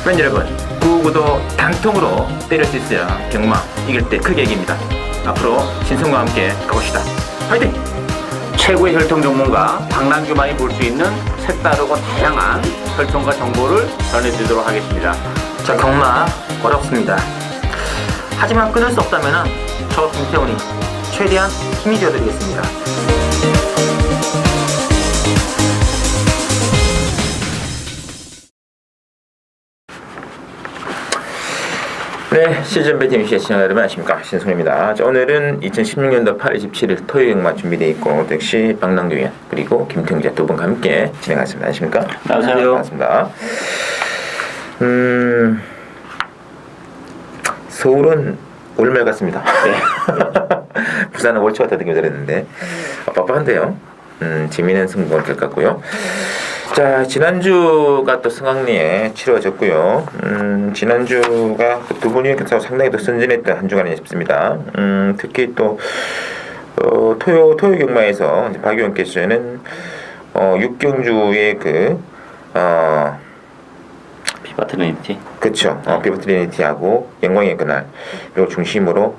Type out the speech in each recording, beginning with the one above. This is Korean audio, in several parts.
팬 여러분, 구구도 단통으로 때릴 수 있어야 경마 이길 때 크게 이깁니다. 앞으로 신성과 함께 가봅시다. 화이팅! 최고의 혈통 전문가 박남규만이 볼 수 있는 색다르고 다양한 혈통과 정보를 전해드리도록 하겠습니다. 자, 경마 어렵습니다. 하지만 끊을 수 없다면 저 김태훈이 최대한 힘이 되어드리겠습니다. 네, 시즌 배팅 시의 시청자 여러분 안녕하십니까, 신성입니다. 자, 오늘은 2016년도 8월 27일 토요일경마 준비되어 있고 역시 박남규 위원 그리고 김태훈 두 분과 함께 진행하겠습니다. 안녕하십니까? 안녕하세요. 반갑습니다. 서울은 월말 같습니다. 네. 부산은 월초 같다 느낌이 들었는데 빡빡한데요. 재미있는 승부가 될 것 같고요. 자, 지난주가 또 성황리에 치러졌고요. 지난주가 두 분이 상당히 또 선진했던 한 주간이 싶습니다. 특히 또 토요 경마에서 박 의원께서는 6경주의 비바 트리니티. 그렇죠. 비바 트리니티하고 영광의 그날 이걸 중심으로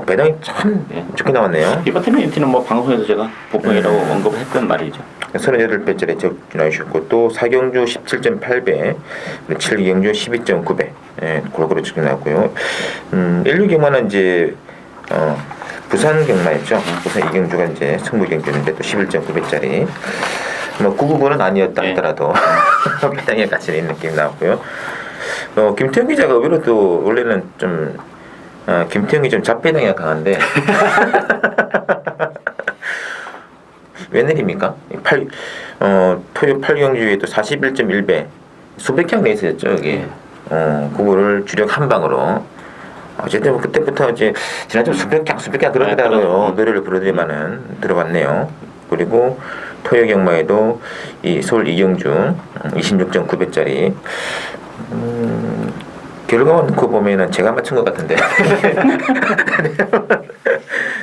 배당이 참 좋게 나왔네요. 비바 트리니티는 뭐 방송에서 제가 보통이라고 언급을 했던 말이죠. 38배짜리 나오셨고 또 4경주 17.8배, 7경주 12.9배, 골고루 적게 나왔고요. 16경마는 이제 부산 경마였죠. 부산 2경주가 이제 승부 경주였는데 또 11.9배짜리. 뭐 999는 아니었다 하더라도 배당에 같이 있는 느낌이 나왔고요. 김태형 기자가 의외로 또 원래는 좀 김태형이 좀 잡배당이 강한데 웬일입니까? 토요 8경주에 또 41.1배 수백 향 레이스였죠 이게. 그거를 주력 한 방으로 어쨌든 그때부터 이제 지난주 수백 향 그러더라고요. 노래를 부르더니만은 들어봤네요. 그리고 토요 경마에도 이 서울 2경주 26.9배짜리 결과만 놓고 보면은 제가 맞춘 것 같은데.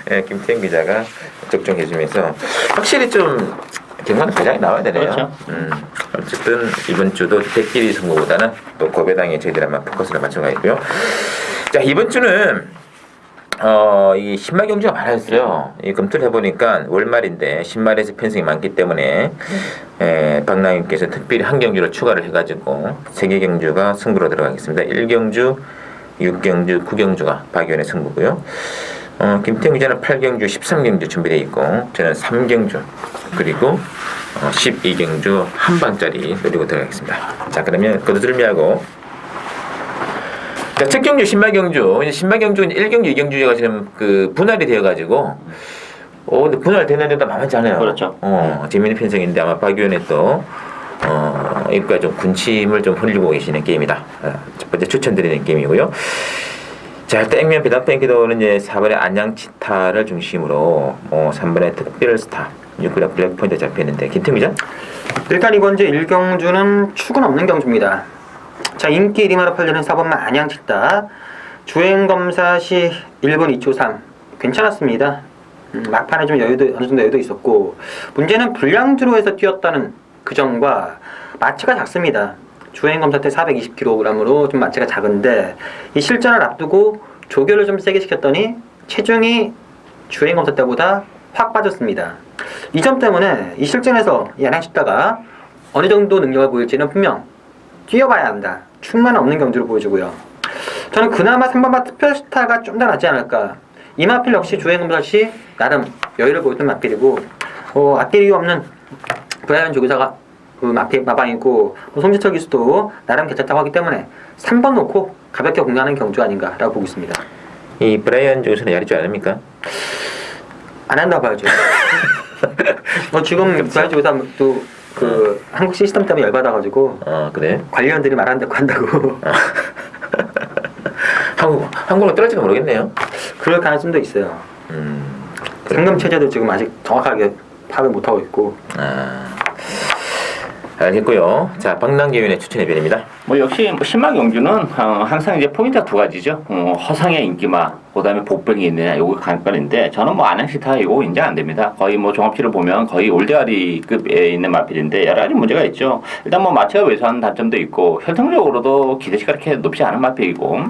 네, 김태형 기자가 적중해주면서 확실히 좀 경마는 배당이 나와야 되네요. 그렇죠. 어쨌든 이번 주도 대끼리 선거보다는 또 고배당에 저희들 한번 포커스를 맞춰가 있고요. 자, 이번 주는 이 신마 경주가 많았어요. 이 검토를 해보니까 월말인데 신말에서 편성이 많기 때문에 박남님께서 특별히 한 경주를 추가를 해가지고 3개 경주가 승부로 들어가겠습니다. 1경주, 6경주, 9경주가 박 의원의 승부고요. 김태형 기자는 8경주, 13경주 준비되어 있고 저는 3경주 그리고 12경주 한 방짜리 노리고 들어가겠습니다. 자, 그러면 거두들미하고 첫 경주 신마경주, 이제 신마경주는 1경주, 2경주가 지금 분할이 되어가지고, 근데 분할되는데도 만만치 않아요. 그렇죠. 재미있는 편성인데 아마 박 의원이 또, 이과 좀 군침을 좀 흘리고 계시는 게임이다. 첫 번째 추천드리는 게임이고요. 자, 일단 액면 배당pen기도는 이제 4번의 안양치타를 중심으로, 3번의 특별스타, 6번의 블랙포인트 잡혀있는데, 김태형 기자? 일단 이번 주 1경주는 축은 없는 경주입니다. 자, 인기 1위마로 팔리는 4번만 안양치타 주행검사 시 1분 2초 3 괜찮았습니다. 막판에 좀 어느 정도 여유도 있었고 문제는 불량주로 해서 뛰었다는 그 점과 마체가 작습니다. 주행검사 때 420kg으로 좀 마체가 작은데 이 실전을 앞두고 조결을 좀 세게 시켰더니 체중이 주행검사 때보다 확 빠졌습니다. 이 점 때문에 이 실전에서 이 안양치타가 어느 정도 능력을 보일지는 분명 뛰어봐야 한다. 충만 없는 경주를 보여주고요. 저는 그나마 3번마 특별스타가 좀 더 낫지 않을까. 이 마필 역시 주행검사 시 나름 여유를 보였던 마필이고 앞뒤 없는 브라이언 조교사가 마방이고 송지철 기수도 나름 괜찮다고 하기 때문에 3번 놓고 가볍게 공략하는 경주 아닌가라고 보고 있습니다. 이 브라이언 조교사는 야리 줄 아닙니까? 안 한다고 봐야죠. 지금 브라이언 조교사도 한국 시스템 때문에 열받아가지고 그래? 관리원들이 말한다고 한다고. 한국으로 떨어질까 모르겠네요. 그럴 가능성도 있어요. 상금 체제도 지금 아직 정확하게 파악을 못하고 있고. 알겠고요. 자, 박남규 의원의 추천의 변입니다. 역시 신마 경주는 항상 이제 포인트가 두 가지죠. 허상의 인기마 그다음에 복병이 있느냐 요거 관건인데 저는 뭐 안양시타 이거 인정 안 됩니다. 거의 뭐 종합치를 보면 거의 올드아리급에 있는 마필인데 여러 가지 문제가 있죠. 일단 뭐 마취가 왜소한 단점도 있고 혈통적으로도 기대치가 그렇게 높지 않은 마필이고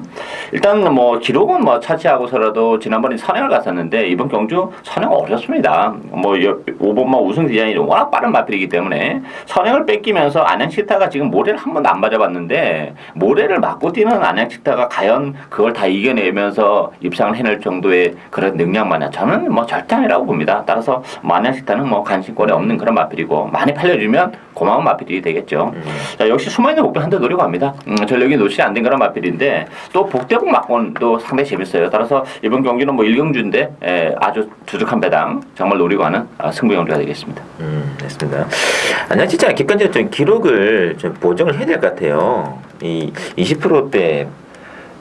일단 뭐 기록은 뭐 차치하고서라도 지난번에 선행을 갔었는데 이번 경주 선행 어렵습니다. 뭐 5번마 우승 디자인이 워낙 빠른 마필이기 때문에 선행을 뺏기면서 안양시타가 지금 모래를 한 번도 안 맞아봤는데 모래를 맞고 뛰는 안양시타가 과연 그걸 다 이겨내면서 입상을 해낼 정도의 그런 능력만은 저는 뭐 절대 아니라고 봅니다. 따라서 안양시타는 뭐 관심권에 없는 그런 마필이고 많이 팔려주면 고마운 마필이 되겠죠. 자, 역시 숨어있는 목표 한 대 노리고 합니다. 전력이 노출이 안 된 그런 마필인데 또 복대복 막권도 상당히 재밌어요. 따라서 이번 경기는 뭐 1경주인데 아주 두둑한 배당 정말 노리고 하는 승부 경기가 되겠습니다. 됐습니다. 아니야 진짜 객관적으로 좀 기록을 좀 보정을 해야 될 것 같아요. 이 20%대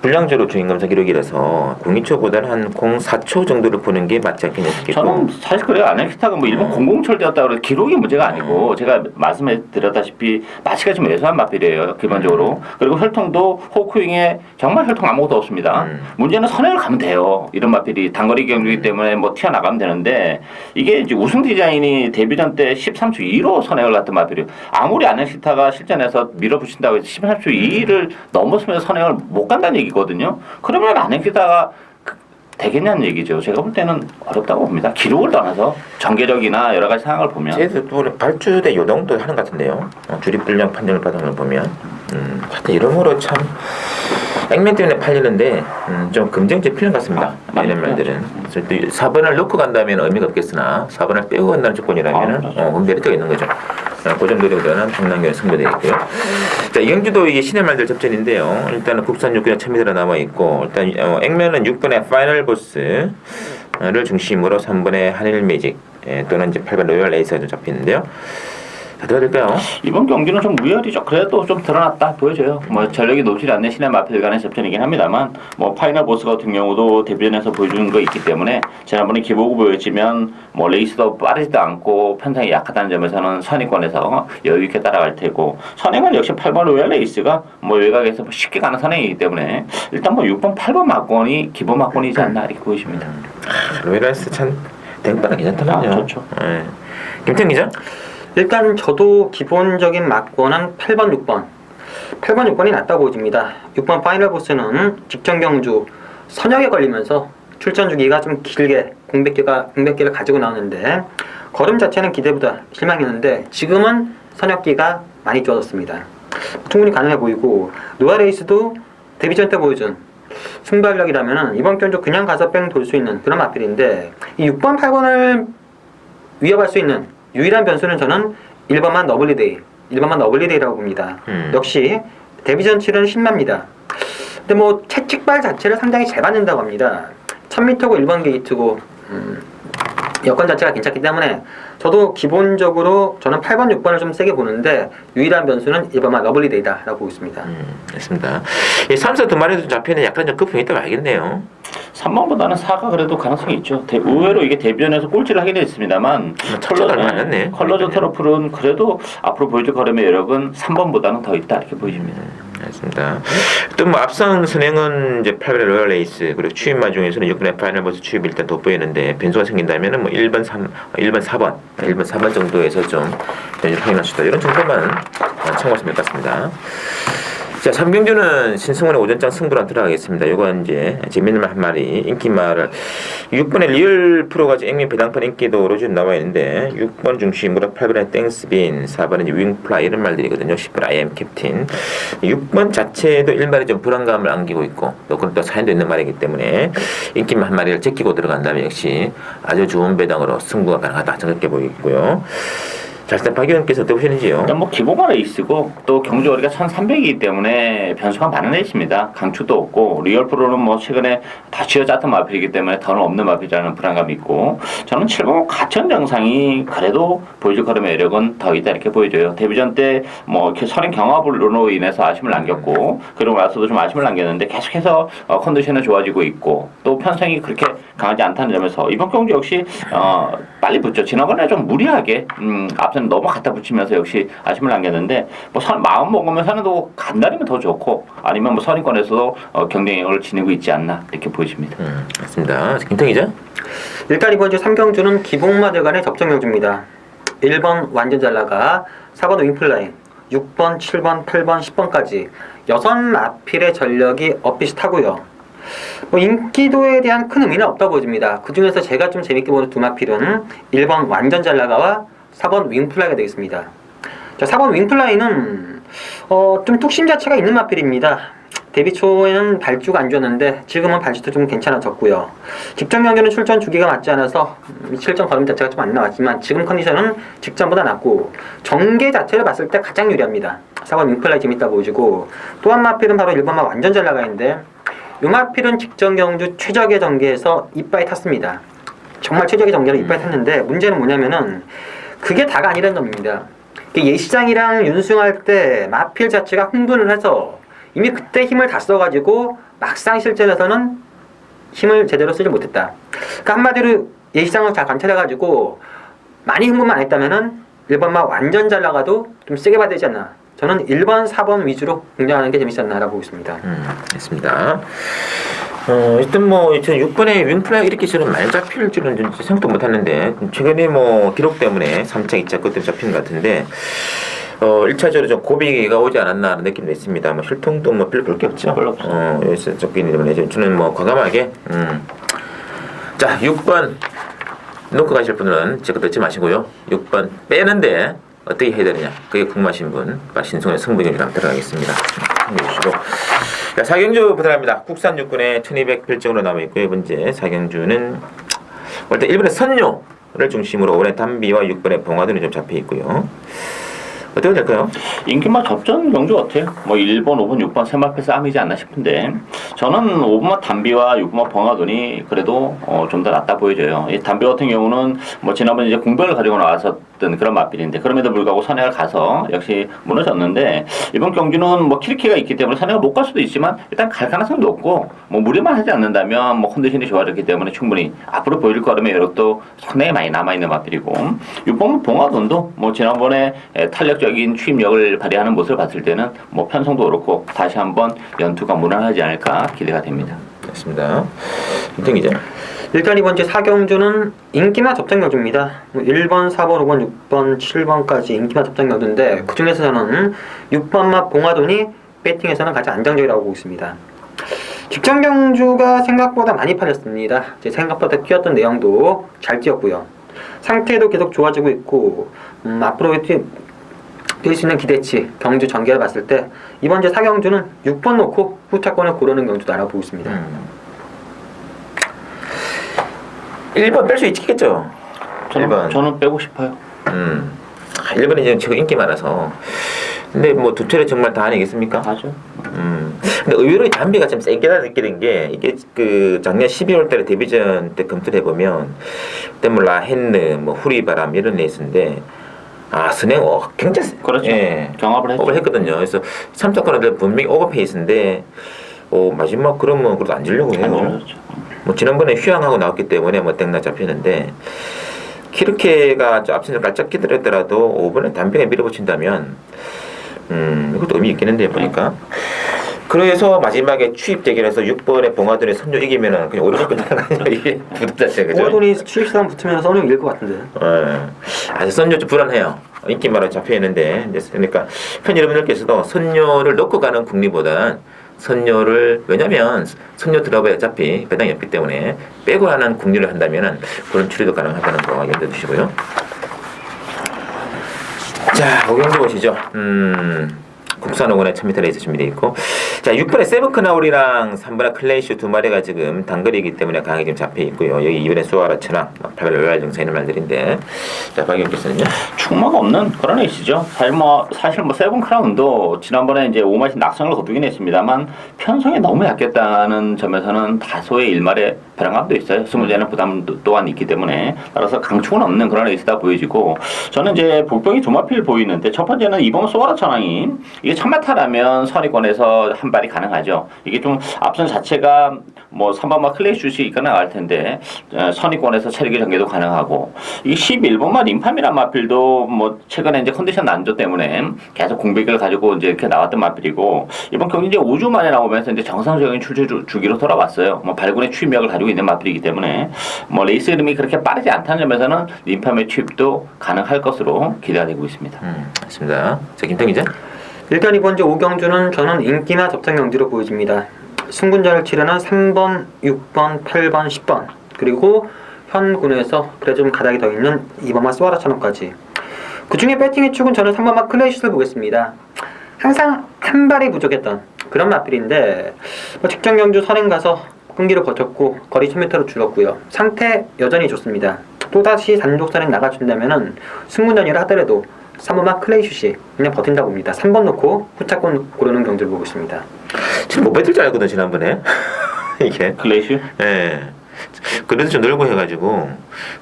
불량제로 주행검사 기록이라서 02초보다는 한 04초 정도를 보는 게 맞지 않겠냐 싶겠고 저는 사실 그래요. 안양시타가 뭐 일본 공공철되었다고 해서 기록이 문제가 아니고 제가 말씀해 드렸다시피 마취가 좀 왜소한 마필이에요. 기본적으로. 그리고 혈통도 호크윙에 정말 혈통 아무것도 없습니다. 문제는 선행을 가면 돼요. 이런 마필이 단거리 경주이기 때문에 뭐 튀어나가면 되는데 이게 이제 우승 디자인이 데뷔전 때 13초 2로 선행을 갔던 마필이에요. 아무리 안양시타가 실전에서 밀어붙인다고 해서 13초 2를 넘었으면 선행을 못 간다는 얘기거든요. 그러면 안양시타가 되겠냐는 얘기죠. 제가 볼 때는 어렵다고 봅니다. 기록을 떠나서 전개력이나 여러 가지 상황을 보면. 쟤도 또 발주대 요동도 하는 것 같은데요. 주립 불량 판정을 받은 걸 보면 하여튼 이러므로 참 액면 때문에 팔리는데 좀 검증제 필요한 것 같습니다. 이런 말들은. 그래서 또 4번을 넣고 간다면 의미가 없겠으나 4번을 빼고 간다는 조건이라면 메리트가 있는 거죠. 그 점들에 의한 당락견 승부되겠고요. 자, 이경주도 이게 신의 말들 접전인데요. 일단은 국산 6권 1000m로 남아 있고 일단 액면은 6번의 파이널 보스를 중심으로 3번의 한일 매직 또는 이제 8번 로열 레이스가 좀 잡히는데요. 자, 들어갈까요? 이번 경기는 좀 우열이죠. 그래도 좀 드러났다 보여져요. 뭐 전력이 높지 않는 신의 마필 간의 접전이긴 합니다만 뭐 파이널 보스 같은 경우도 데뷔전에서 보여주는 거 있기 때문에 지난번에 기보고 보였지만 뭐 레이스도 빠르지도 않고 편성이 약하다는 점에서는 선행권에서 여유 있게 따라갈 테고 선행은 역시 8번 로얄 레이스가 뭐 외곽에서 쉽게 가는 선행이기 때문에 일단 뭐 6번 8번 막권이 기본 막권이지 않나 이렇게 보이십니다. 로열 레이스 참 댕빠가 괜찮더라고요. 좋죠. 김태형 기자? 일단 저도 기본적인 막권은 8번, 6번. 8번, 6번이 낫다고 보입니다. 6번 파이널 보스는 직전 경주 선역에 걸리면서 출전 주기가 좀 길게 공백기를 가지고 나오는데 걸음 자체는 기대보다 실망했는데 지금은 선역기가 많이 좋아졌습니다. 충분히 가능해 보이고 노아레이스도 데뷔전 때 보여준 승부력이라면 이번 경주 그냥 가서 뺑 돌 수 있는 그런 마필인데 이 6번, 8번을 위협할 수 있는 유일한 변수는 저는 1번만 너블리데이라고 봅니다. 역시 데뷔전 치는 신마입니다. 근데 뭐 채찍발 자체를 상당히 잘 받는다고 합니다. 1000m고 1번 게이트고 여건 자체가 괜찮기 때문에 저도 기본적으로 저는 8번, 6번을 좀 세게 보는데 유일한 변수는 1번만 러블리데이다라고 보고 있습니다. 알겠습니다. 이 3사 두 마리도 잡히는 약간 좀 급풍이 있다고 알겠네요. 3번보다는 4가 그래도 가능성이 있죠. 의외로 이게 데뷔전에서 꼴찌를 하긴 했습니다만 컬러저 트러플은 그래도 앞으로 보여줄 걸음의 여력은 3번보다는 더 있다 이렇게 보여집니다. 알겠습니다. 또 뭐 앞선 선행은 이제 8번의 로얄 레이스 그리고 추입마 중에서는 6번의 파이널 보스 추입이 일단 돋보이는데 변수가 생긴다면은 뭐 1번 4번 정도에서 좀 확인할 수 있다. 이런 정도만 참고하시면 될 것 같습니다. 자, 3경주는 신승원의 오전장 승부로 들어가겠습니다. 이건 이제 재밌는 말 한 마리, 인기말을 6번의 리얼 프로가지 액면 배당판 인기도로 지금 나와 있는데 6번 중심으로 8번의 땡스빈, 4번은 윙플라이 이런 말들이거든요. 10번 아이엠 캡틴. 6번 자체도 일말이 좀 불안감을 안기고 있고 또 그런 또 사연도 있는 말이기 때문에 인기말 한 마리를 제끼고 들어간다면 역시 아주 좋은 배당으로 승부가 가능하다. 저렇게 보이고요. 자, 일단 박 의원께서 어떻게 보시는지요? 일단 뭐 기본가 레이스고 또 경주거리가 1300이기 때문에 변수가 많은 레이스입니다. 강추도 없고 리얼 프로는 뭐 최근에 다 쥐어짰던 마필이기 때문에 더는 없는 마필이라는 불안감이 있고 저는 7번 가천 정상이 그래도 보여줄 걸음의 매력은 더 있다 이렇게 보여져요. 데뷔전 때 뭐 선행 경합으로 인해서 아쉬움을 남겼고 그러고 나서도 좀 아쉬움을 남겼는데 계속해서 컨디션은 좋아지고 있고 또 편성이 그렇게 강하지 않다는 점에서 이번 경주 역시 빨리 붙죠. 지난번에 좀 무리하게 앞선 앞에는 너무 갖다 붙이면서 역시 아쉬움을 남겼는데 뭐 마음 먹으면 선행도 간다리면 더 좋고 아니면 뭐 선행권에서도 경쟁력을 지니고 있지 않나 이렇게 보여집니다. 맞습니다. 김태 기자. 일단 이번 주 3경주는 기복마들 간의 접전 경주입니다. 1번 완전 잘 나가, 4번 윙플라잉, 6번, 7번, 8번, 10번까지 6마필의 전력이 엇비슷하고요. 뭐 인기도에 대한 큰 의미는 없다고 보여집니다. 그 중에서 제가 좀 재밌게 보는 두 마필은 1번 완전 잘 나가와 4번 윙플라이가 되겠습니다. 자, 4번 윙플라이는 좀 뚝심 자체가 있는 마필입니다. 데뷔 초에는 발주가 안 좋았는데 지금은 발주도 좀 괜찮아졌고요. 직전 경기는 출전 주기가 맞지 않아서 실전 걸음 자체가 좀 안 나왔지만 지금 컨디션은 직전보다 낫고 전개 자체를 봤을 때 가장 유리합니다. 4번 윙플라이 재밌다 보여지고 또 한 마필은 바로 1번만 완전 잘 나가는데 이 마필은 직전 경주 최적의 전개에서 이빠이 탔습니다. 정말 최적의 전개로 이빠이 탔는데 문제는 뭐냐면은 그게 다가 아니라는 점입니다. 예시장이랑 윤승할 때 마필 자체가 흥분을 해서 이미 그때 힘을 다 써가지고 막상 실전에서는 힘을 제대로 쓰지 못했다. 그러니까 한마디로 예시장을 잘 관찰해가지고 많이 흥분만 안 했다면은 1번만 완전 잘 나가도 좀 세게 봐야 되지 않나. 저는 1번, 4번 위주로 공략하는 게 재밌지 않나라고 보고 있습니다. 됐습니다. 일단 뭐 6번에 윙플라이 이렇게 저는 많이 잡힐 줄은 생각도 못했는데 최근에 뭐 기록 때문에 3차, 2차 그때 잡힌 것 같은데 1차적으로 좀 고비가 오지 않았나 하는 느낌도 있습니다. 뭐 혈통도 뭐 별로 볼 게 없죠. 별로 없죠. 여기서 쫓기는 때문에 저는 뭐 과감하게 자 6번 놓고 가실 분은 제거 듣지 마시고요. 6번 빼는데 어떻게 해야 되느냐 그게 궁금하신 분 신송의 승부경기를 한번 들어가겠습니다. 참고해주시고 자 4경주 들어갑니다. 국산 육군에 1200필정으로 남아있고요. 현재 4경주는 일단 1번의 선요를 중심으로 5번의 담비와 6번의 봉화돈이 좀 잡혀있고요. 어떻게 될까요? 인기만 접전 경주 같아요. 뭐 1번, 5번, 6번 세 마필 싸움이지 않나 싶은데 저는 5번만 담비와 6번만 봉화돈이 그래도 좀 더 낫다 보여져요. 이 담비 같은 경우는 뭐 지난번에 이제 공백을 가지고 나왔었던 그런 마필인데 그럼에도 불구하고 선행을 가서 역시 무너졌는데 이번 경주는 뭐 키르키가 있기 때문에 선행을 못 갈 수도 있지만 일단 갈 가능성이 높고 뭐 무리만 하지 않는다면 뭐 컨디션이 좋아졌기 때문에 충분히 앞으로 보일 거라면 이것도 상당히 많이 남아있는 마필이고 6번 봉화돈도 뭐 지난번에 탄력적인 추임력을 발휘하는 모습을 봤을 때는 뭐 편성도 그렇고 다시 한번 연투가 무난하지 않을까 기대가 됩니다. 됐습니다. 김태 기자. 일단 이번 주 4경주는 인기만 접전 경주입니다. 1번, 4번, 5번, 6번, 7번까지 인기만 접전 경주인데 그 중에서 저는 6번맛 봉화돈이 배팅에서는 가장 안정적이라고 보고 있습니다. 직전 경주가 생각보다 많이 팔렸습니다. 제 생각보다 뛰었던 내용도 잘 뛰었고요. 상태도 계속 좋아지고 있고 앞으로 뛸 수 있는 기대치, 경주 전개를 봤을 때 이번 주 4경주는 6번 놓고 후차권을 고르는 경주도 알아보고 있습니다. 1번 뺄 수 있겠죠? 저는 빼고 싶어요. 1번이 지금 최고 인기 많아서 근데 뭐 두 차례 정말 다 아니겠습니까? 맞아. 근데 의외로 담비가 좀 세게 느끼는 게 이게 그 작년 12월 달에 데뷔전 때 검토를 해보면 그때 뭐 라헨느, 뭐 후리바람 이런 레이스인데 선행 굉장히 그렇죠. 경합을 했죠. 했거든요. 그래서 3차권은 분명히 오버페이스인데 마지막 그러면 그래도 안 지려고 해요. 뭐 지난번에 휴양하고 나왔기 때문에 뭐 땡나 잡히는데 키르케가 앞선을 깔짝 끼더라도 5번에 담비가 밀어붙인다면 이것도 의미 있겠는데 보니까. 그래서 마지막에 추입 대결에서 6번에 봉화돈이 선조 이기면은 그냥 오르막 끝나가요. 이게 부담 자체가. 봉화돈이 추입싸움 붙으면 선우 이길 것 같은데. 아주 선조 좀 불안해요. 인기말로 잡혀 있는데 그러니까 팬 여러분들께서도 선녀를 넣고 가는 국리보다는 선녀를 왜냐면 선녀 들어가야 어차피 배당이 없기 때문에 빼고 하는 국리를 한다면은 그런 추리도 가능하다는 거 염두에 두시고요. 자, 5경주 보시죠. 국산호군의 1000m 레이스 준비되어 있고 자 6번에 세븐크나울이랑 3번에 클레이슈 두 마리가 지금 단거리이기 때문에 강하게 지금 잡혀 있고요. 여기 2번에 수아라 천왕 8번 로얄 증사 있는 말들인데 자 박영께서는요? 충마가 없는 그런 레이스죠. 사실 뭐 세븐크라운도 지난번에 이제 오마신 낙성을 거두긴 했습니다만 편성이 너무 약했다는 점에서는 다소의 일말의 불안감도 있어요. 승부자는 부담 또한 있기 때문에 따라서 강축은 없는 그런 레이스다 보여지고 저는 이제 복병이 두 마필 보이는데 첫 번째는 이번 소아라 천왕이 이게 참마타라면 선의권에서 한 발이 가능하죠. 이게 좀 앞선 자체가 뭐 3번마 클래시슛이 이끌어 나갈 텐데 선의권에서 체력의 전개도 가능하고 이 11번마 림팜이란 마필도 뭐 최근에 이제 컨디션 난조 때문에 계속 공백을 가지고 이제 이렇게 나왔던 마필이고 이번 경기 이제 5주 만에 나오면서 이제 정상적인 출제 주기로 돌아왔어요. 뭐 발군의 취입력을 가지고 있는 마필이기 때문에 뭐 레이스 흐름이 그렇게 빠르지 않다는 점에서는 림팜의 취입도 가능할 것으로 기대가 되고 있습니다. 맞습니다. 자, 김태 기자. 일단 이번 주 5경주는 저는 인기나 접전 경주로 보여집니다. 승군자를 치르는 3번, 6번, 8번, 10번 그리고 현군에서 그래 좀 가닥이 더 있는 2번마 소아라 천원까지 그 중에 배팅의 축은 저는 3번마 클래시를 보겠습니다. 항상 한 발이 부족했던 그런 마필인데 뭐 직전 경주 선행 가서 끈기로 버텼고 거리 1000m로 줄었고요. 상태 여전히 좋습니다. 또다시 단독 선행 나가준다면은 승군전이라 하더라도 3번마 클레이슛이 그냥 버틴다고 봅니다. 3번 놓고 후차권 고르는 경주를 보고 있습니다. 지금 못 뱉을 줄 알거든 지난번에 이게. 클래시? 예. 그래도 좀 늘고 해가지고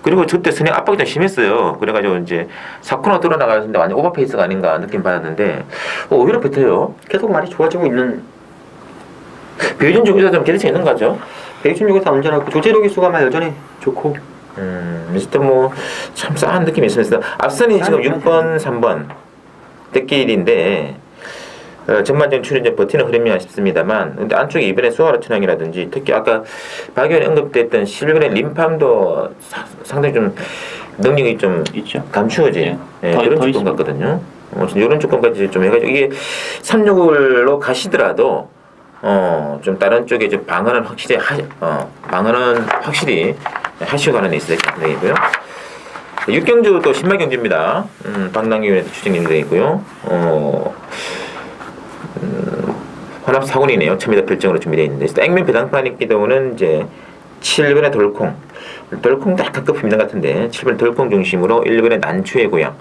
그리고 저때 선행 압박이 좀 심했어요. 그래가지고 이제 4코너 뚫어 나가는데 완전 오버페이스가 아닌가 느낌 받았는데 오히려 뱉어요. 계속 많이 좋아지고 있는 배준 중에서 좀 기대치 있는 거죠. 베이준 쪽에서 언제나 그 조제로 기수가 여전히 좋고 진짜 뭐 참 싸한 느낌이 있습니다. 앞선이 지금 6번, 3번 떼길인데 전반적인 출연전 버티는 흐름이야 싶습니다만 근데 안쪽에 이번에 수아라 천왕이라든지 특히 아까 박 의원이 언급됐던 실번의 림팜도 상당히 좀 능력이 좀 있죠. 감추어진 예. 그런 조건 있습니다. 같거든요. 이런 조건까지 좀 해가지고 이게 365로 가시더라도 좀 다른 쪽에 좀 방어는 확실히 하시고 가는 레이스 되고요. 6경주 또 신마 경주입니다. 박남기 의원의 추정 연대되어 있고요. 혼합 4군이네요. 1000m 별정으로 준비되어 있는데 액면 배당판 있기 때문에 이제 7번의 돌콩 약간 급입니다 같은데 7번 돌콩 중심으로 1번의 난추의 고향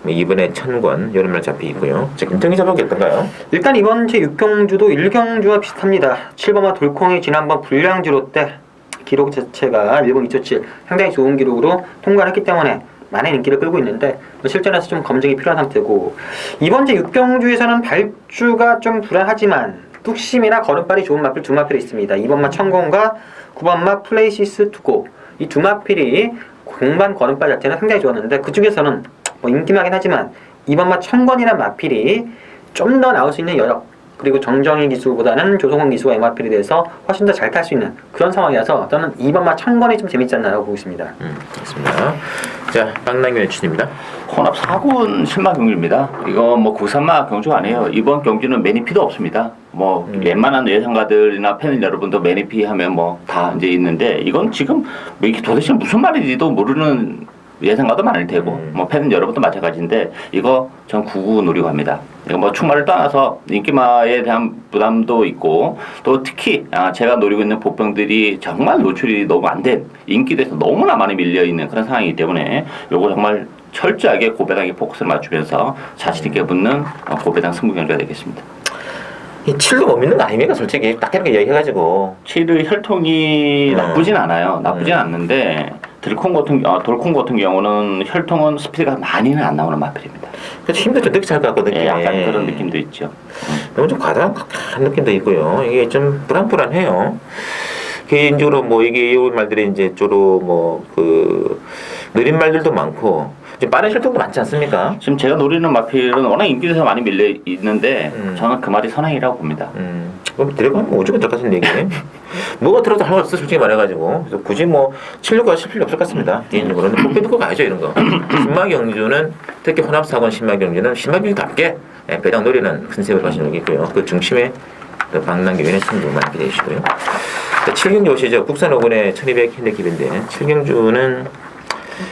2번에 천권 여름날 잡혀 있고요. 자, 김정희 잡아보기 어떤가요? 일단 이번 제 6경주도 1경주와 비슷합니다. 7번마 돌콩이 지난번 불량지로 때 기록 자체가 1분 2.7 상당히 좋은 기록으로 통과를 했기 때문에 많은 인기를 끌고 있는데 실전에서 좀 검증이 필요한 상태고 이번 제 6경주에서는 발주가 좀 불안하지만 뚝심이나 걸음발이 좋은 마필 두 마필이 있습니다. 2번마 천공과 9번마 플레이시스 투고 이 두 마필이 공반 걸음발 자체는 상당히 좋았는데 그 중에서는 뭐 인기마긴 하지만 2번마 천권이라는 마필이 좀 더 나올 수 있는 여력 그리고 정정희 기수보다는 조성훈 기수가 MRP에 대해서 훨씬 더 잘 탈 수 있는 그런 상황이라서 저는 2번마 천권이 좀 재밌지 않나라고 보고 있습니다. 그렇습니다. 자, 박남규의 추천입니다. 혼합 4군 신마 경주입니다. 이거 뭐 93마 경주가 아니에요. 이번 경주는 매니피도 없습니다. 뭐 웬만한 예상가들이나 팬 여러분도 매니피 하면 뭐 다 이제 있는데 이건 지금 뭐 이게 도대체 무슨 말인지도 모르는 예상가도 많을 테고 뭐 팬 여러분도 마찬가지인데 이거 전 99 노리고 합니다. 이거 뭐 충마를 떠나서 인기마에 대한 부담도 있고 또 특히 제가 노리고 있는 복병들이 정말 노출이 너무 안 된 인기대에서 너무나 많이 밀려 있는 그런 상황이기 때문에 요거 정말 철저하게 고배당에 포커스를 맞추면서 자신 있게 붙는 고배당 승부 경기가 되겠습니다. 이 7도 못 믿는 거 아닙니까? 솔직히 딱 이렇게 얘기해가지고 7의 혈통이 나쁘진 않아요. 나쁘진 않는데 돌콩 같은 경우는 혈통은 스피드가 많이는 안 나오는 마필입니다. 그래서 힘도 좀 늦게 찰 것 같거든요. 예, 약간 그런 느낌도 있죠. 너무 좀 과다한 느낌도 있고요. 이게 좀 불안해요. 개인적으로 뭐 이게 이 말들이 이제 주로 뭐 그 느린 말들도 많고 지금 빠른 혈통도 많지 않습니까? 지금 제가 노리는 마필은 워낙 인기에서 많이 밀려 있는데 저는 그 말이 선행이라고 봅니다. 그럼 들어가면 오죽은 될 것 같은 얘기네. 뭐가 들어도 할 말 없어 솔직히 말해가지고 그래서 굳이 뭐 치려고 하실 필요 없을 것 같습니다. 개인적으로는 꼭 빼놓고 가야죠 이런 거. 신마 경주는 특히 혼합 사건 신마 경주는 신마 경주답게 배당 노리는 큰 세월 가시는 게 있고요. 그 중심에 박남기 위원의 승부 많이 기대해 주시고요. 7경주 오시죠. 국산 5군의 1200 핸디캡인데 7경주는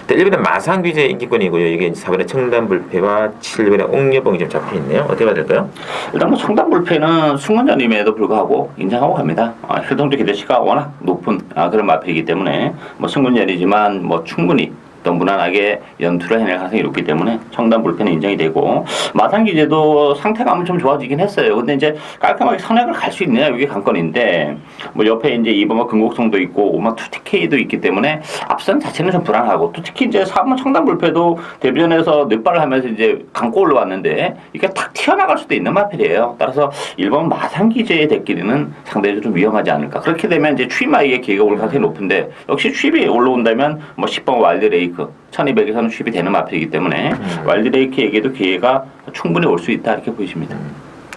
1번의 마상규제 인기권이고요. 이게 4번의 청담불패와 7번의 옥녀봉이 좀 잡혀있네요. 어떻게 봐야 될까요? 일단 뭐 청담불패는 승문전임에도 불구하고 인정하고 갑니다. 혈통적 기대치가 워낙 높은 그런 마필이기 때문에 뭐 승문전이지만 뭐 충분히 또 무난하게 연투를 해낼 가능성이 높기 때문에 청단 불펜은 인정이 되고 마산 기재도 상태감은 좀 좋아지긴 했어요. 근데 이제 깔끔하게 선행을 갈 수 있느냐 이게 관건인데 뭐 옆에 이제 2번과 금곡성도 있고 막 투티케이도 있기 때문에 앞선 자체는 좀 불안하고 또 특히 이제 4번 청단 불펜도 데뷔전에서 넷발을 하면서 이제 감고 올라왔는데 이게 탁 튀어나갈 수도 있는 마필이에요. 따라서 1번 마산 기재의 대끼리는 상대적으로 좀 위험하지 않을까. 그렇게 되면 이제 추임아이의 기회가 올 가능성이 높은데 역시 추임이 올라온다면 뭐 10번 와일드레이크 1200에서는 추임이 되는 마필이기 때문에 와일드레이크에게도 기회가 충분히 올 수 있다 이렇게 보이십니다.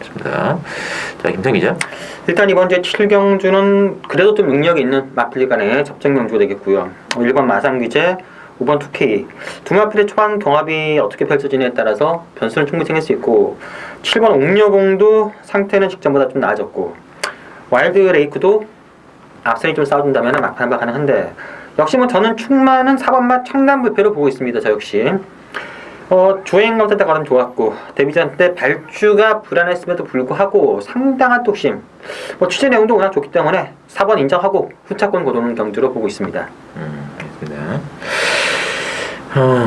좋습니다. 자, 김성 기자. 일단 이번 주 7경주는 그래도 좀 능력이 있는 마필 간의 접전 경주가 되겠고요. 1번 마산규제, 5번 2K. 두 마필의 초반 경합이 어떻게 펼쳐지느냐에 따라서 변수는 충분히 생길 수 있고 7번 옥녀공도 상태는 직전보다 좀 나아졌고 와일드 레이크도 앞선이 좀 싸워준다면 막판 한방 가능한데 역시 뭐 저는 충만은 4번만 청담부패로 보고 있습니다. 저 역시 조행검사 때 걸음 좋았고 데뷔전 때 발주가 불안했음에도 불구하고 상당한 뚝심 뭐 취재 내용도 워낙 좋기 때문에 4번 인정하고 후차권 고도는 경주로 보고 있습니다. 알겠습니다.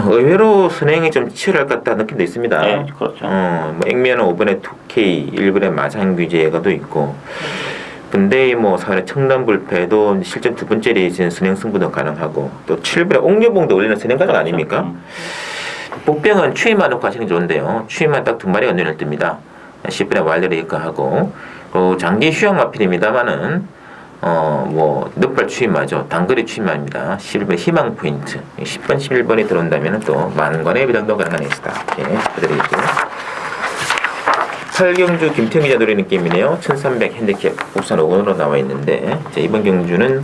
의외로 선행이 좀 치열할 것 같다는 느낌도 있습니다. 네, 그렇죠. 뭐 액면은 5번에 2K, 1번에 마산규제가도 있고 근데 뭐 사회 청담불패도 실전 두 번째 레이스는 선행 승부도 가능하고 또 7번에 옥녀봉도 올리는 선행 가족 아닙니까? 복병은 추위만 놓고 하시는 게 좋은데요. 추위만 딱 두 마리가 눈을 뜹니다. 10번에 와일드레이크 하고 장기 휴양 마필입니다만은 뭐 늑발 추임마죠. 단거리 추임마입니다. 11번 희망 포인트 10번 11번이 들어온다면 또 만관의 비당도 가능한 에이스다. 이렇게 해드리겠고요. 8경주 김태형 기자 노리는 게임이네요. 1300 핸디캡 국산 5번으로 나와 있는데 이번 경주는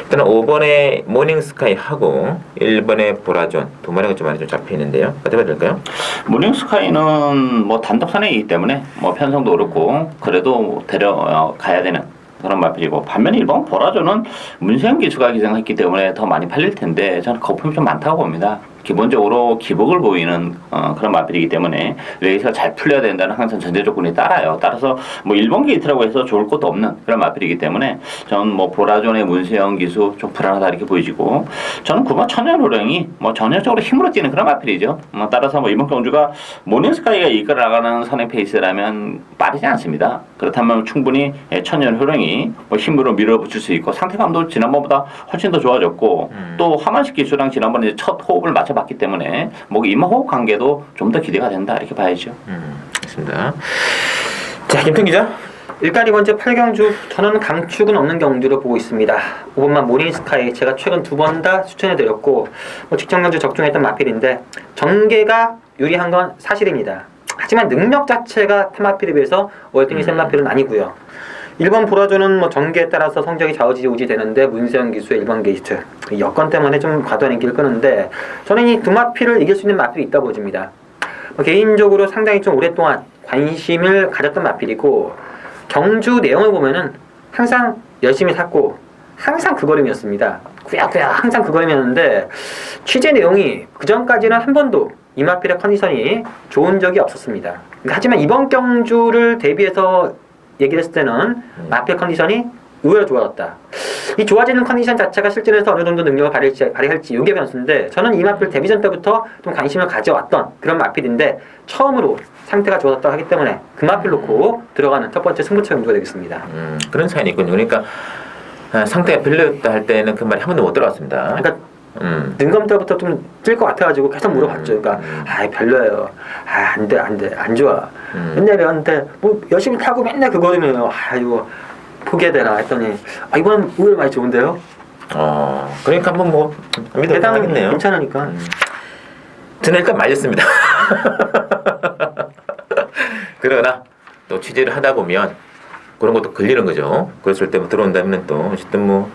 일단 5번에 모닝스카이 하고 1번에 보라존 두 마리가 좀 많이 좀 잡혀 있는데요. 어떻게 해야 될까요? 모닝스카이는 뭐 단독 선행이기 때문에 뭐 편성도 어렵고 그래도 데려가야 되는 그런 마필이고 반면에 1번 보라존은 문세영 기수가 기생했기 때문에 더 많이 팔릴 텐데 저는 거품이 좀 많다고 봅니다. 기본적으로 기복을 보이는 그런 마필이기 때문에 레이스가 잘 풀려야 된다는 항상 전제 조건이 따라요. 따라서 뭐 1번 게이트라고 해서 좋을 것도 없는 그런 마필이기 때문에 저는 뭐 보라존의 문세영 기수 좀 불안하다 이렇게 보이지고 저는 9번 천연호령이 뭐 전형적으로 힘으로 뛰는 그런 마필이죠. 따라서 뭐 이번 경주가 모닝스카이가 이끌어 나가는 선행 페이스라면 빠르지 않습니다. 그렇다면 충분히 천연호령이 뭐 힘으로 밀어붙일 수 있고 상태감도 지난번보다 훨씬 더 좋아졌고 또 하만식 기수랑 지난번에 이제 첫 호흡을 맞춰봤기 때문에 뭐 이마호흡 관계도 좀 더 기대가 된다 이렇게 봐야죠. 알겠습니다. 자, 김태형 기자. 일단 이번 주 8경주 저는 강축은 없는 경주로 보고 있습니다. 5번만 모닝스카이 제가 최근 2번 다 추천해드렸고 뭐 직전 경주 적중했던 마필인데 전개가 유리한 건 사실입니다. 하지만 능력 자체가 테마필에 비해서 월등히 센 마필은 아니고요. 1번 보라조는 뭐 전개에 따라서 성적이 좌우지우지 되는데 문세영 기수의 1번 게이트 여건 때문에 좀 과도한 인기를 끄는데 저는 이 두 마필을 이길 수 있는 마필이 있다고 보집니다. 개인적으로 상당히 좀 오랫동안 관심을 가졌던 마필이고 경주 내용을 보면은 항상 열심히 샀고 항상 그 걸음이었습니다. 꾸역꾸역 항상 그 걸음이었는데 취재 내용이 그전까지는 한 번도 이 마필의 컨디션이 좋은 적이 없었습니다. 하지만 이번 경주를 대비해서 얘기를 했을 때는 마필 컨디션이 의외로 좋아졌다. 이 좋아지는 컨디션 자체가 실전에서 어느 정도 능력을 발휘할지 이게 변수인데 저는 이 마필 데뷔전 때부터 좀 관심을 가져왔던 그런 마필인데 처음으로 상태가 좋아졌다고 하기 때문에 그 마필 놓고 들어가는 첫 번째 승부처 경주가 되겠습니다. 그런 차이는 있군요. 그러니까 상태가 별로였다 할 때는 그 말이 한 번도 못 들어갔습니다. 그러니까 능검 때부터 좀 찔 것 같아가지고 계속 물어봤죠. 그러니까 별로예요. 안 좋아. 맨날 얘한테 뭐 열심히 타고 맨날 그 걸음이에요. 이거 포기해야 했더니 이번 의외로 많이 좋은데요. 그러니까 한번 뭐 믿어보겠네요. 괜찮으니까. 저는 일단 말렸습니다. 그러나 또 취재를 하다 보면 그런 것도 걸리는 거죠. 그랬을 때 뭐 들어온다면 또 어쨌든 뭐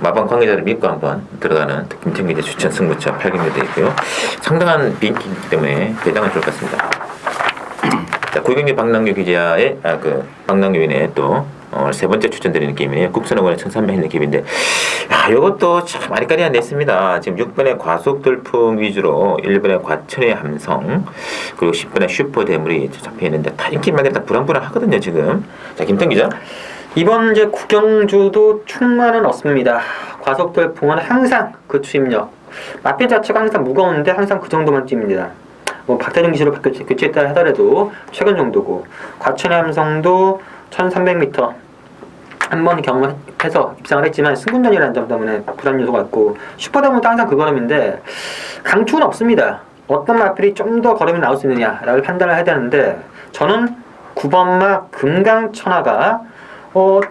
마방 관계자를 믿고 한번 들어가는 김태형 기자 추천 승부처 8경주 되어 있고요. 상당한 비인기이기 때문에 대장은 좋을 것 같습니다. 자, 고경기 박남규 기자의 박남규인의 또 세 번째 추천드리는 게임이에요. 국선호관의 1300 있는 게임인데 이것도 참 아리까리한 냈습니다. 지금 6번에 과속돌풍 위주로 1번에 과천의 함성 그리고 10번에 슈퍼 대물이 잡혀있는데 다 인기 말이 다 불안불안하거든요 지금. 자, 김태형 기자. 이번 이제 구경주도 충만은 없습니다. 과속돌풍은 항상 그 추임력 마필 자체가 항상 무거운데 항상 그 정도만 뜁니다. 뭐 박태준 기수로 교체했다 하더라도 최근 정도고, 과천의 함성도 1300m 한 번 경험해서 입상을 했지만 승군전이라는 점 때문에 불안 요소가 있고, 슈퍼대문도 항상 그 걸음인데 강축은 없습니다. 어떤 마필이 좀 더 걸음이 나올 수 있느냐라고 판단을 해야 되는데, 저는 9번마 금강천하가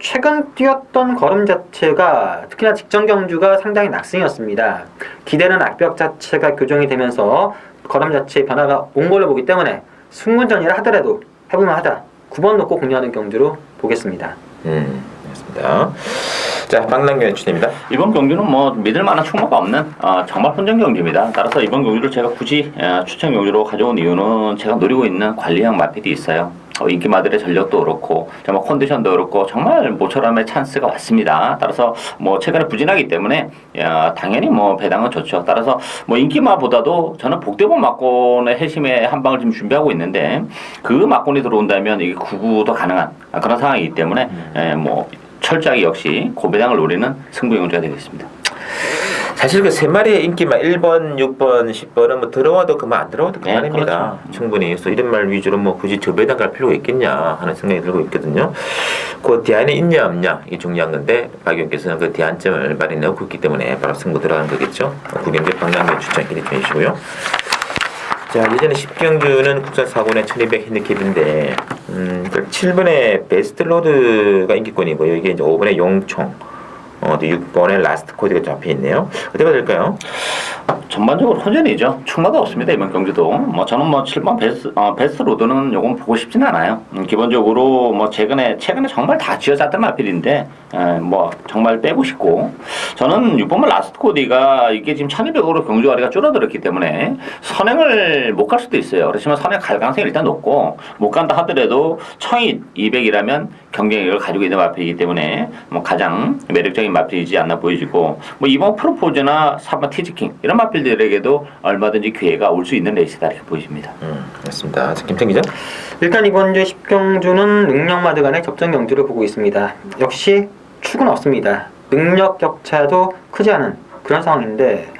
최근 뛰었던 걸음 자체가 특히나 직전 경주가 상당히 낙승이었습니다. 기대는 악벽 자체가 교정이 되면서 걸음 자체의 변화가 온 걸로 보기 때문에 승군전이라 하더라도 해볼만 하다. 9번 놓고 공략하는 경주로 보겠습니다. 알겠습니다. 자, 박남규 추천입니다. 이번 경주는 뭐 믿을 만한 충무가 없는 정말 혼전 경주입니다. 따라서 이번 경주를 제가 굳이 추천 경주로 가져온 이유는 제가 노리고 있는 관리형 마필이 있어요. 인기마들의 전력도 그렇고 정말 컨디션도 그렇고 정말 모처럼의 찬스가 왔습니다. 따라서 뭐 최근에 부진하기 때문에 당연히 뭐 배당은 좋죠. 따라서 뭐 인기마보다도 저는 복대본 막곤의 해심의 한 방을 지금 준비하고 있는데, 그 막곤이 들어온다면 이게 9구도 가능한 그런 상황이기 때문에 뭐 철저하게 역시 고배당을 노리는 승부 경주가 되겠습니다. 사실 그 세 마리의 인기만 1번, 6번, 10번은 뭐 들어와도 그만 안 들어와도 그만입니다. 그렇죠. 충분히. 그래서 이런 말 위주로 뭐 굳이 저배당 갈 필요가 있겠냐 하는 생각이 들고 있거든요. 그 대안이 있냐 없냐 이게 중요한 건데, 박 의원께서는 그 대안점을 마련해놓고 있기 때문에 바로 승부 들어가는 거겠죠. 구경대 박남규 추천 기대 좀 해주시고요. 자, 예전에 10경주는 국산 4군의 1200 핸디캡인데 7번의 베스트로드가 인기권이고요. 이게 이제 5번의 용총, 6번의 라스트 코드가 잡혀 있네요. 어떻게 봐야 될까요? 전반적으로 혼전이죠. 충마가 없습니다. 이번 경주도. 뭐 저는 뭐 7번 베스트 로드는 요건 보고 싶진 않아요. 기본적으로 뭐 최근에 정말 다 쥐어짰던 마필인데 뭐 정말 빼고 싶고, 저는 6번만 라스트 코디가 이게 지금 1200으로 경주거리가 줄어들었기 때문에 선행을 못 갈 수도 있어요. 그렇지만 선행 갈 가능성이 일단 높고, 못 간다 하더라도 청이 200이라면 경쟁력을 가지고 있는 마필이기 때문에 뭐 가장 매력적인 마필이지 않나 보여지고, 뭐 이번 프로포즈나 3번 티즈킹 이런 마필들에게도 얼마든지 기회가 올 수 있는 레이스다 이렇게 보여집니다. 맞습니다. 김태형 기자. 일단 이번 주 10경주는 능력마드 간의 접전 경주를 보고 있습니다. 역시 축은 없습니다. 능력 격차도 크지 않은 그런 상황인데,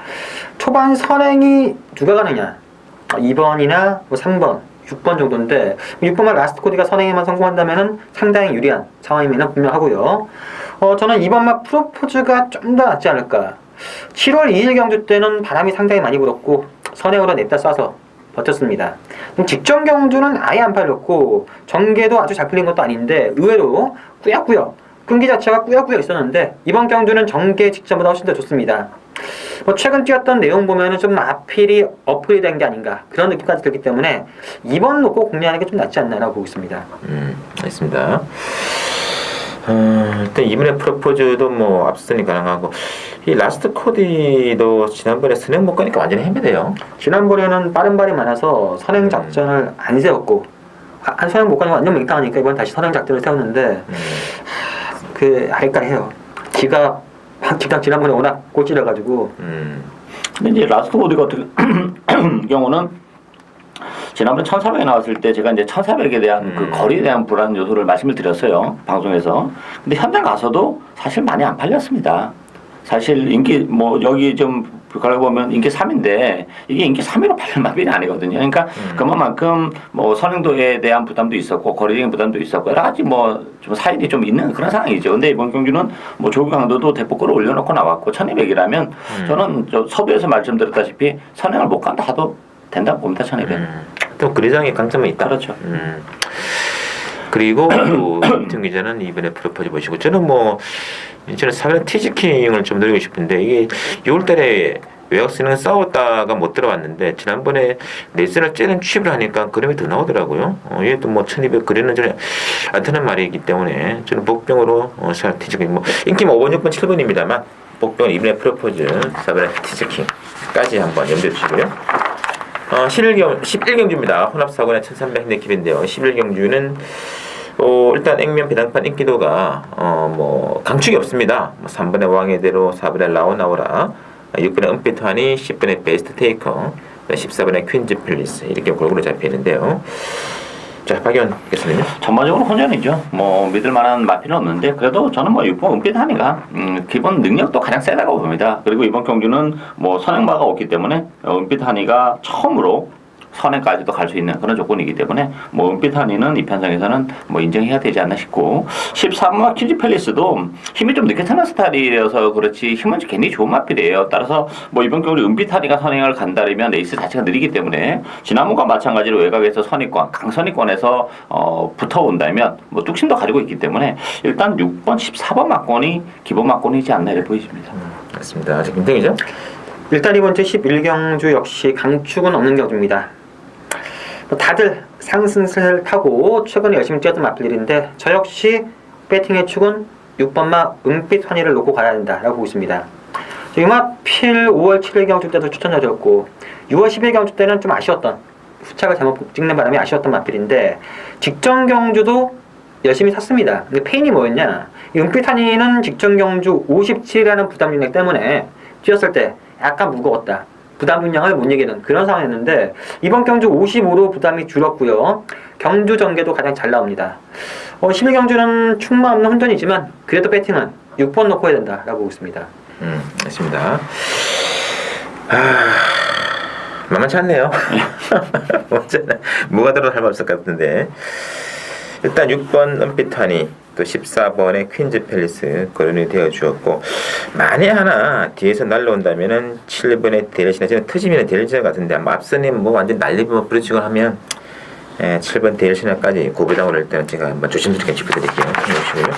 초반 선행이 누가 가느냐, 2번이나 뭐 3번, 6번 정도인데 6번만 라스트 코디가 선행에만 성공한다면 상당히 유리한 상황임에는 분명하고요. 저는 2번만 프로포즈가 좀 더 낫지 않을까. 7월 2일 경주 때는 바람이 상당히 많이 불었고 선행으로 냅다 쏴서 버텼습니다. 직전 경주는 아예 안 팔렸고 전개도 아주 잘 풀린 것도 아닌데 의외로 꾸역꾸역 끈기 자체가 꾸역꾸역 있었는데, 이번 경주는 전개 직전보다 훨씬 더 좋습니다. 뭐 최근 뛰었던 내용 보면은 좀 마필이 업그레이드 된 게 아닌가 그런 느낌까지 들기 때문에 2번 놓고 공략하는 게 좀 낫지 않나라고 보고 있습니다. 알겠습니다. 일단 이번에 프로포즈도 뭐 앞선이 가능하고, 이 라스트 코디도 지난번에 선행 못 가니까 완전히 헤매대요. 지난번에는 빠른 발이 많아서 선행 작전을 안 세웠고, 한 선행 못 가는 거 완전 맹탕하니까 이번 다시 선행 작전을 세웠는데 할까 해요. 기가 지난번에 워낙 꼴찌려가지고. 근데 이제 라스트 코디 같은 경우는 지난번 1400에 나왔을 때 제가 이제 1400에 대한 그 거리에 대한 불안 요소를 말씀을 드렸어요, 방송에서. 근데 현장 가서도 사실 많이 안 팔렸습니다. 사실 인기 뭐 여기 좀 보면 인기 3인데 이게 인기 3위로 팔릴 마필이 아니거든요. 그러니까 그만큼 뭐 선행도에 대한 부담도 있었고 거리적인 부담도 있었고 여러 가지 뭐 좀 사일이 좀 있는 그런 상황이죠. 근데 이번 경주는 뭐 조규 강도도 대폭 끌어올려놓고 나왔고 1200이라면 저는 저 서두에서 말씀드렸다시피 선행을 못 간다 하도 된다고 봅니다. 1200. 또 그래장의 강점은 있다. 그렇죠. 그리고 김태형 기자는 이번에 프로포즈 보시고, 저는 사실 티즈킹을 좀 노리고 싶은데, 이게 6월달에 외곽선행 싸웠다가 못 들어왔는데 지난번에 내선을 째는 취입을 하니까 그림이 더 나오더라고요. 이게 또 1200 그리는 전에 안 트는 말이기 때문에 저는 복병으로 티즈킹 인기 5번, 6번, 7번입니다만 복병은 이번에 프로포즈 4번의 티즈킹까지 한번 염두에 두시고요. 11경주입니다. 혼합사고나 1300 핸디캡인데요. 11경주는 일단 액면 배당판 인기도가 강축이 없습니다. 3번의 왕의 대로, 4번의 라오나오라, 6번의 은빛환이, 10번의 베스트 테이커, 14번의 퀸즈 플리스 이렇게 골고루 잡혀 있는데요. 자, 박연 교수님요. 전반적으로 혼전이죠. 뭐 믿을 만한 마필은 없는데 그래도 저는 뭐 6번 은빛 한이가 기본 능력도 가장 세다고 봅니다. 그리고 이번 경주는 뭐 선행마가 없기 때문에 은빛 한이가 처음으로 선행까지도 갈 수 있는 그런 조건이기 때문에 뭐 은빛 한이는 이 편성에서는 뭐 인정해야 되지 않나 싶고 13마 퀸즈 팰리스도 힘이 좀 늦게 타는 스타일이어서 그렇지 힘은 굉장히 좋은 마필이에요. 따라서 뭐 이번 경우에 은빛 한이가 선행을 간다면 레이스 자체가 느리기 때문에 지난번과 마찬가지로 외곽에서 선의권 강선의권에서 붙어온다면 뭐 뚝심도 가지고 있기 때문에 일단 6번 14번 막권이 기본 막권이지 않나 이렇게 보여집니다. 맞습니다. 아직 김태기죠? 일단 이번 주 11경주 역시 강축은 없는 경주입니다. 다들 상승세를 타고 최근에 열심히 뛰었던 마필들인데 저 역시 배팅의 축은 6번마 은빛 환희를 놓고 가야 된다라고 보고 있습니다. 이 마필 5월 7일 경주 때도 추천드렸고 6월 10일 경주 때는 좀 아쉬웠던 후착을 잘못 찍는 바람에 아쉬웠던 마필인데 직전 경주도 열심히 탔습니다. 근데 페인이 뭐였냐? 이 은빛 환희는 직전 경주 57이라는 부담 중량 때문에 뛰었을 때 약간 무거웠다. 부담 분량을 못 이기는 그런 상황이었는데 이번 경주 55로 부담이 줄었고요. 경주 전개도 가장 잘 나옵니다. 11경주는 충마 없는 혼전이지만 그래도 배팅은 6번 넣고 해야 된다라고 보고 있습니다. 맞습니다. 만만치 않네요. 뭐가 들어도 할 말 없을 것 같은데 일단 6번 은빛하니 또 14번의 퀸즈 팰리스 거론이 되어 주었고 만에 하나 뒤에서 날라온다면은 7번의 데일시나 트짐이나 데일시나 같은데 아마 앞선이 뭐 완전 난리부터 부딪히고 하면 7번 데일시나까지 고배당을 할 때는 제가 한번 조심스럽게 짚어드릴게요. 보시고요.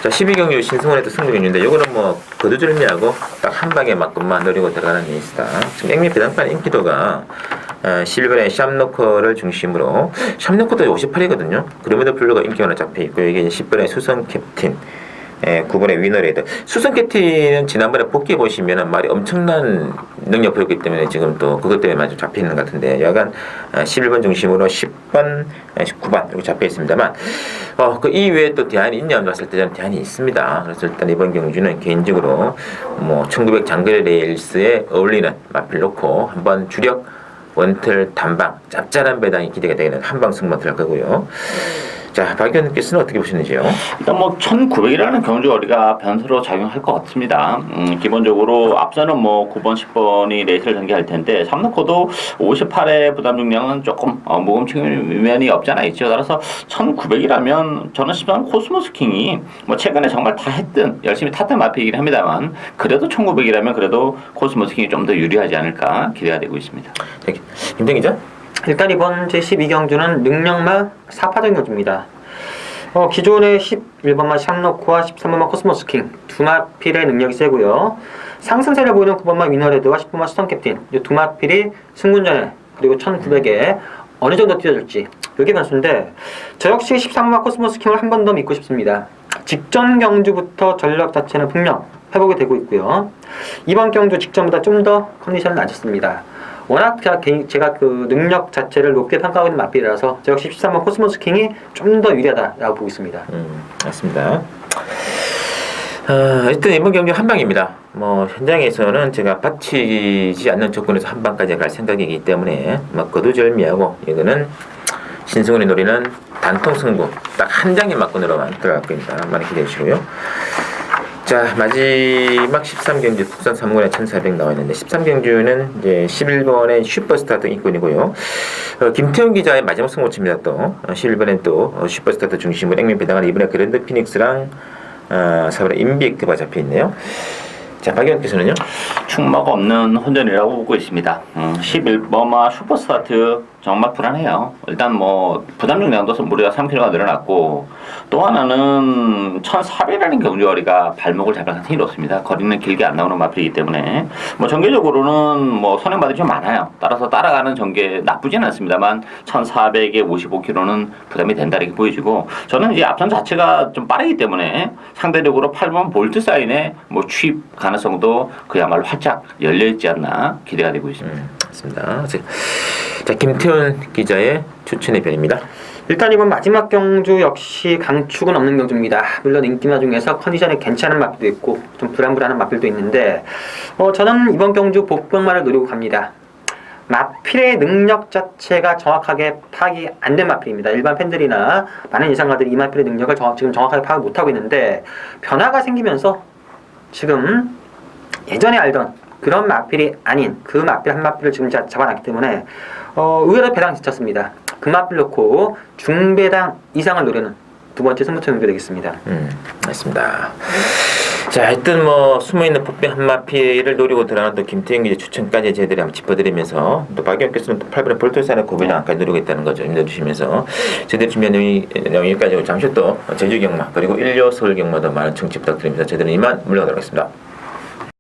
자, 12경주 신승원의 또 승부경주인데 요거는 뭐 거두절미하고 딱 한 방에 맞고만 노리고 들어가는 레이스다. 지금 액면 배당판 인기도가 11번의 샴노커를 중심으로 샴노커도 58이거든요. 그럼에도 불구하고 인기가 하나 잡혀있고 이게 10번의 수성 캡틴 9번의 위너레이더. 수성 캡틴은 지난번에 복귀해 보시면 말이 엄청난 능력 보였기 때문에 지금 또 그것 때문에 좀 잡혀있는 것 같은데 여간 11번 중심으로 10번, 19번 이렇게 잡혀있습니다만 그 이외에 또 대안이 있냐고 봤을 때 저는 대안이 있습니다. 그래서 일단 이번 경주는 개인적으로 뭐 1900 장거리 레일스에 어울리는 마필 놓고 한번 주력 원틀 단방 짭짤한 배당이 기대가 되는 한방 승부 들어갈 거고요. 자, 박연님께서는 어떻게 보시는지요? 일단 뭐 1900이라는 경주거리가 변수로 작용할 것 같습니다. 기본적으로 앞서는 뭐 9번, 10번이 레이스를 전개할 텐데 3루코도 58의 부담 중량은 조금 무거운 측면이 없지 않아 있죠. 따라서 1900이라면 저는 13번 코스모스 킹이 뭐 최근에 정말 다 했든 열심히 탔던 마필이긴 합니다만 그래도 1900이라면 그래도 코스모스 킹이 좀 더 유리하지 않을까 기대가 되고 있습니다. 김동희죠? 일단 이번 제12경주는 능력마 4파전 경주입니다. 기존의 11번마 샴노코와 13번마 코스모스킹 두 마필의 능력이 세고요. 상승세를 보이는 9번마 위너레드와 10번마 수성캡틴 이 두 마필이 승군전에 그리고 1900에 어느 정도 뛰어줄지 이게 변수인데 저 역시 13번마 코스모스킹을 한 번 더 믿고 싶습니다. 직전 경주부터 전력 자체는 분명 회복이 되고 있고요. 이번 경주 직전보다 좀 더 컨디션은 낮았습니다. 워낙 제가 그 능력 자체를 높게 평가하고 있는 마필이라서 저 역시 13번 코스모스 킹이 좀 더 유리하다라고 보고 있습니다. 맞습니다. 일단 이번 경기 한방입니다. 뭐 현장에서는 제가 받치지 않는 조건에서 한방까지 갈 생각이기 때문에 뭐 거두절미하고 이거는 신승훈이 노리는 단통 승부 딱 한 장의 막권으로만 들어갈 겁니다. 많이 기대해 주시고요. 자, 마지막 13경주 국산 3군에 1400 나와 있는데 13경주는 이제 11번의 슈퍼스타트 인권이고요. 김태훈 기자의 마지막 승부치입니다. 또 11번엔 또 슈퍼스타트 중심으로 액면 배당하는 이번에 그랜드 피닉스랑 4번의 인비액트가 잡혀 있네요. 자, 박 의원께서는요? 충마가 없는 혼전이라고 보고 있습니다. 11번마 슈퍼스타트 정말 불안해요. 일단 뭐 부담 중량도 무려 3kg가 늘어났고 또 하나는 1400이라는 경주거리가 발목을 잡을 가능성이 높습니다. 거리는 길게 안 나오는 마필이기 때문에 뭐 전개적으로는 뭐 선행받이 좀 많아요. 따라서 따라가는 전개 나쁘진 않습니다만 1400에 55kg는 부담이 된다 이렇게 보여지고 저는 이제 앞선 자체가 좀 빠르기 때문에 상대적으로 8번 볼트 사인의 뭐 취입 가능성도 그야말로 활짝 열려있지 않나 기대가 되고 있습니다. 맞습니다. 자, 김태훈 기자의 추천의 편입니다. 일단 이번 마지막 경주 역시 강축은 없는 경주입니다. 물론 인기마 중에서 컨디션이 괜찮은 마필도 있고 좀 불안불안한 마필도 있는데 저는 이번 경주 복병마를 노리고 갑니다. 마필의 능력 자체가 정확하게 파악이 안 된 마필입니다. 일반 팬들이나 많은 예상가들이 이 마필의 능력을 지금 정확하게 파악 못하고 있는데 변화가 생기면서 지금 예전에 알던 그런 마필이 아닌 그 마필 한 마필을 지금 잡아놨기 때문에 의외로 배당 지쳤습니다. 그 마필 놓고 중배당 이상을 노리는 두 번째 승부처 연결되겠습니다. 맞습니다. 자, 하여튼 뭐 숨어있는 폭병 한마피를 노리고 들어가는 또 김태형 기자 추천까지 저희들이 한번 짚어드리면서 또 박영께서는 또 8번의 볼토산의 고배당까지 노리고 있다는 거죠. 힘내주시면서 저희들이 준비한 내용이 여기까지 잠시 또 제주 경마 그리고 일요 서울 경마도 많은 청취 부탁드립니다. 저희들은 이만 물러가도록 하겠습니다.